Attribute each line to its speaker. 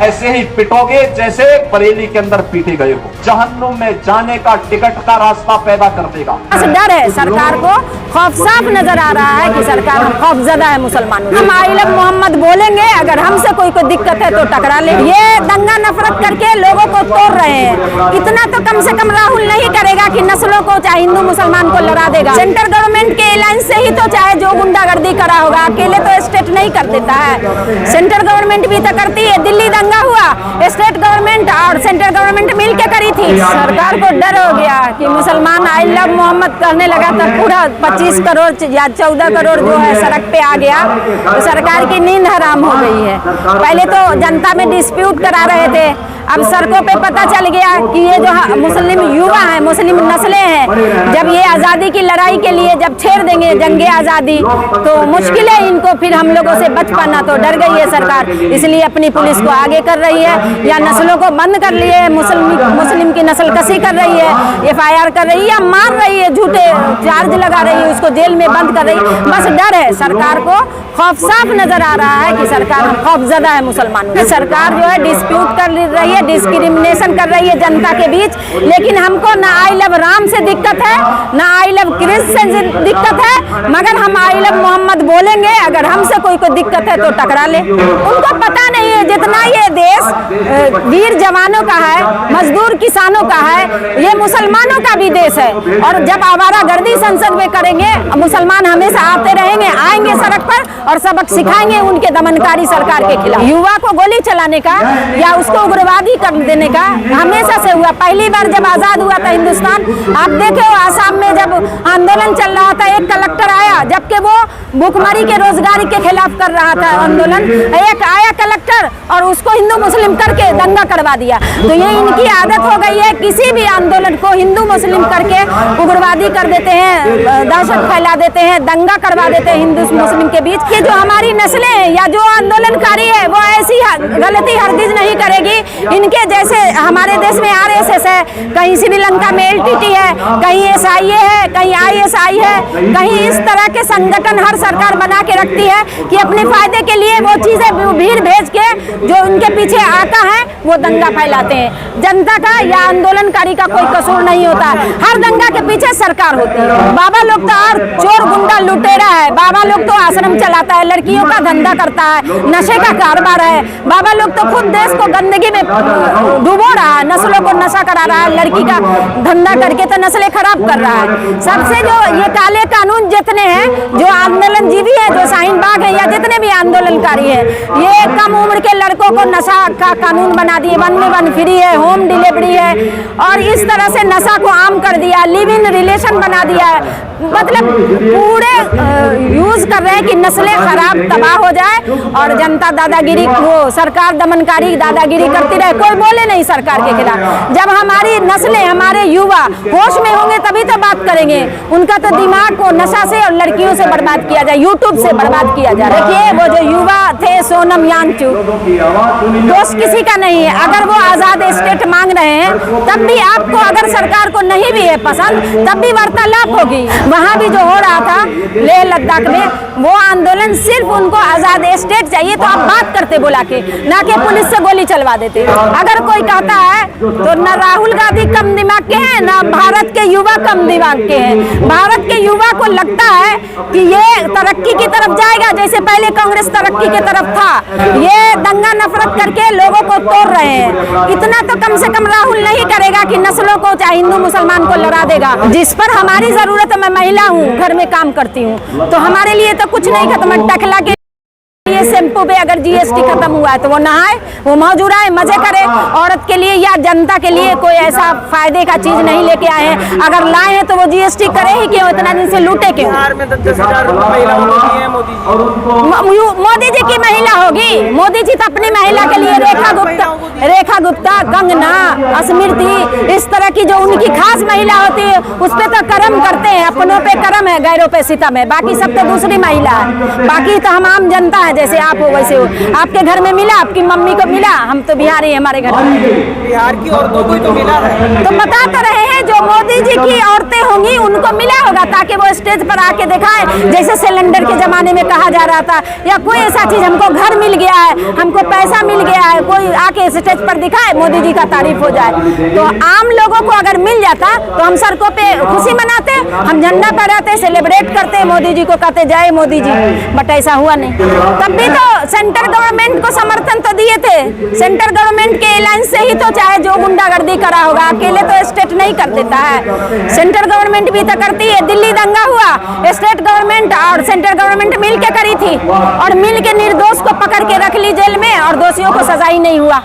Speaker 1: ऐसे ही पिटोगे जैसे बरेली के अंदर पीटे गए हो। जहन्नुम में जाने का टिकट का रास्ता पैदा कर देगा।
Speaker 2: डर है सरकार को, खौफ साफ नजर आ रहा है कि सरकार खौफजदा है मुसलमानों। हम आई लव मोहम्मद बोलेंगे, अगर हमसे कोई दिक्कत है तो टकरा ले। ये दंगा नफरत करके लोगों को तोड़ रहे हैं। इतना तो कम से कम राहुल नहीं करेगा कि नस्लों को चाहे हिंदू मुसलमान को लड़ा देगा। सेंट्रल गवर्नमेंट के अलायंस से ही तो चाहे जो गुंडागर्दी करा होगा, अकेले तो स्टेट नहीं कर देता है। सेंट्रल गवर्नमेंट भी तो करती है। दिल्ली दंगा हुआ, स्टेट गवर्नमेंट और सेंट्रल गवर्नमेंट मिल के करी थी। सरकार को डर हो गया कि मुसलमान आई लव मोहम्मद करने लगा तो पूरा 25 करोड़ या 14 करोड़ जो है सड़क पे आ गया, तो सरकार की नींद हराम हो गई है। पहले तो जनता में डिस्प्यूट करा रहे थे, अब सड़कों पे पता चल गया कि ये जो मुस्लिम युवा हैं, मुस्लिम नस्लें हैं, जब ये आज़ादी की लड़ाई के लिए जब छेड़ देंगे जंगे आज़ादी तो मुश्किल है इनको फिर हम लोगों से बच पाना। तो डर गई है सरकार, इसलिए अपनी पुलिस को आगे कर रही है या नस्लों को बंद कर लिए है, मुस्लिम की नस्ल कसी कर रही है, FIR कर रही है या मार रही है, झूठे चार्ज लगा रही है, उसको जेल में बंद कर रही है। बस डर है सरकार को, खौफ साफ नजर आ रहा है कि सरकार खौफजदा है मुसलमानों। सरकार जो है डिस्प्यूट कर रही है, डिस्क्रिमिनेशन कर रही है जनता के बीच। लेकिन हमको ना आई लव राम से दिक्कत है, ना आई लव कृष्ण से दिक्कत है, मगर हम आई लव मोहम्मद बोलेंगे, अगर हमसे कोई दिक्कत है तो टकरा ले। उनको पता नहीं है जितना ये देश वीर जवानों का है, मजदूर किसानों का है, ये मुसलमानों का भी देश है। और जब आवारागर्दी संसद में करेंगे, मुसलमान हमेशा आते रहेंगे, आएंगे सड़क पर और सबक सिखाएंगे उनके दमनकारी सरकार के खिलाफ। युवा को गोली चलाने का या उसको उग्रवादी कर देने का हमेशा से हुआ। पहली बार जब आजाद हुआ था हिंदुस्तान, आप देखे हो आसाम में जब आंदोलन चल रहा था, एक कलेक्टर आया, जबकि वो भूखमरी के रोजगारी के खिलाफ कर रहा था आंदोलन, एक आया कलेक्टर और उसको हिंदू मुस्लिम करके दंगा करवा दिया। तो ये इनकी आदत हो गई है, किसी भी आंदोलन को हिंदू मुस्लिम करके उग्रवादी कर देते हैं, दहशत फैला देते हैं, दंगा करवा देते हैं हिंदू मुस्लिम के बीच। कि जो हमारी नस्लें हैं या जो आंदोलनकारी है वो ऐसी गलती हरगिज नहीं करेगी। इनके जैसे हमारे देश में RSS है, कहीं श्रीलंका में LTT है, कहीं SIA है, कहीं ISI है, कहीं इस तरह के संगठन हर सरकार बना के रखती है कि अपने फायदे के लिए वो चीजें भीड़ भेज के जो उनके पीछे आता है वो दंगा फैलाते हैं। जनता का या आंदोलनकारी का कोई कसूर नहीं होता, हर दंगा के पीछे सरकार होती है। बाबा लोग तो और चोर गुंडा लुटेरा है, बाबा लोग तो आश्रम चलाता है, लड़कियों का धंधा करता है, नशे का कारोबार है। बाबा लोग तो खुद देश को गंदगी में डुबो रहा है, नस्लों को नशा करा रहा है, लड़की का धंधा करके तो नस्लें खराब कर रहा है। सबसे जो ये काले कानून जितने हैं, जो आंदोलन जीवी है, जो शाहीन बाग है या जितने भी आंदोलनकारी है, ये कम उम्र के लड़कों को नशा का कानून बना दिए, 1 फ्री है, होम डिलीवरी है, और इस तरह से नशा को आम कर दिया, लिव इन रिलेशन बना दिया है। मतलब पूरे यूज कर रहे हैं कि नस्लें खराब तबाह हो जाए और जनता दादागिरी, वो सरकार दमनकारी दादागिरी करती रहे, कोई बोले नहीं सरकार के खिलाफ। जब हमारी नस्लें, हमारे युवा होश में होंगे तभी तो बात करेंगे। उनका तो दिमाग को नशा से और लड़कियों से बर्बाद किया जाए, यूट्यूब से बर्बाद किया जाए। देखिए वो जो युवा थे सोनम यानचू, दोष किसी का नहीं है। अगर वो आजाद स्टेट मांग रहे हैं तब भी आपको, अगर सरकार को नहीं भी है पसंद, तब भी वार्तालाप होगी। वहाँ भी जो हो रहा था लेह लद्दाख में, वो आंदोलन सिर्फ उनको आजाद स्टेट चाहिए तो आप बात करते बुला के, ना कि पुलिस से गोली चलवा देते। अगर कोई कहता है तो न राहुल गांधी कम दिमाग के हैं, न भारत के युवा कम दिमाग के हैं। भारत के युवा को लगता है कि ये तरक्की की तरफ जाएगा जैसे पहले कांग्रेस तरक्की की तरफ था। ये दंगा नफरत करके लोगों को तोड़ रहे हैं। इतना तो कम से कम राहुल नहीं करेगा कि नस्लों को चाहे हिंदू मुसलमान को लड़ा देगा। जिस पर हमारी जरूरत है, मैं महिला हूँ, घर में काम करती हूँ, तो हमारे लिए तो कुछ नहीं खत्म। टकला के ये शैम्पू पे अगर GST खत्म हुआ है तो वो नहाए, वो मौज उड़ाए, मजे करे। औरत के लिए या जनता के लिए कोई ऐसा फायदे का चीज नहीं लेके आए हैं। अगर लाए हैं तो वो GST करे ही क्यों, इतना दिन से लूटे क्यों? मोदी जी की महिला होगी, मोदी जी तो अपनी महिला के लिए रेखा गुप्ता, कंगना, स्मृति, इस तरह की जो उनकी खास महिला होती है उस पे तो कर्म करते हैं, अपनों पे कर्म है, गैरों पे सितम है, बाकी सब तो दूसरी महिला है। बाकी तो हम आम जनता है, जैसे आप हो वैसे हो। आपके घर में मिला, आपकी मम्मी को मिला, हम तो बिहारी हैं, हमारे घर में
Speaker 3: बिहार की औरतों को तो मिला है।
Speaker 2: तो बता तो रहे हैं, जो मोदी जी की औरतें होंगी उनको मिला होगा, ताकि वो स्टेज पर आके दिखाए, जैसे सिलेंडर के जमाने में कहा जा रहा था, या कोई ऐसा चीज हमको घर मिल गया है, हमको पैसा मिल गया है, कोई आके स्टेज पर दिखाए, मोदी जी का तारीफ हो जाए। तो आम लोगों को अगर मिल जाता तो हम सड़कों पे खुशी मनाते, हम झंडा फहराते, सेलिब्रेट करते, मोदी जी को कहते जय मोदी जी, बट ऐसा हुआ नहीं। तब भी तो सेंट्रल गवर्नमेंट को समर्थन तो दिए थे, सेंट्रल गवर्नमेंट के अलायंस से ही तो, चाहे जो गुंडागर्दी करा होगा, अकेले तो स्टेट नहीं कर देता है, सेंट्रल गवर्नमेंट भी तो करती है। दिल्ली दंगा हुआ, स्टेट गवर्नमेंट और सेंट्रल गवर्नमेंट मिल के करी थी, और मिल के निर्दोष को पकड़ के रख ली जेल में, और दोषियों को सजा ही नहीं हुआ।